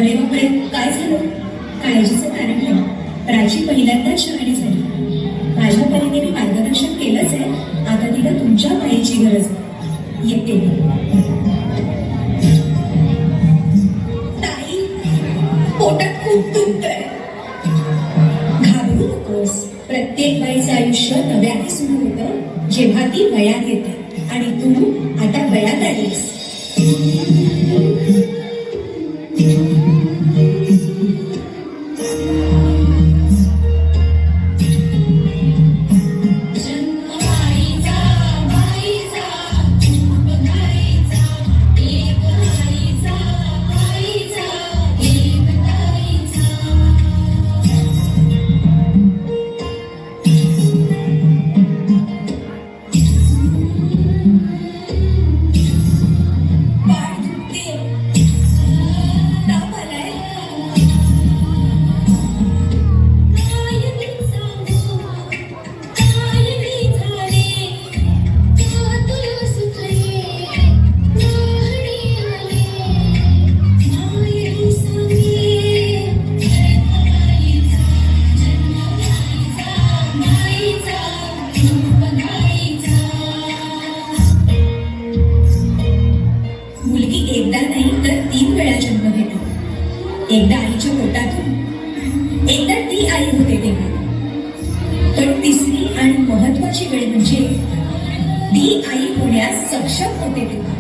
अरे बापरे, काय झालं? काळजीचं कारण नाही. प्राची पहिल्यांदाच शहाणी झाली. माझ्या परीने मी मार्गदर्शन केलंच आहे. आता तिला तुमच्या मायेची गरज आहे. येते मी. ताई, पोटात खूप दुखतंय. घाबरू नकोस. प्रत्येक बाईचं आयुष्य नव्याने सुरू होतं जेव्हा ती वयात येते. आणि तू आता वयात आलीस. मुलगी एकदा नाही तर 3 वेळा जन्म घेते. एकदा आईच्या पोटातून, एकदा ती आई होते तेव्हा. पण तिसरी आणि महत्वाची वेळ म्हणजे ती आई होण्यास सक्षम होते तेव्हा.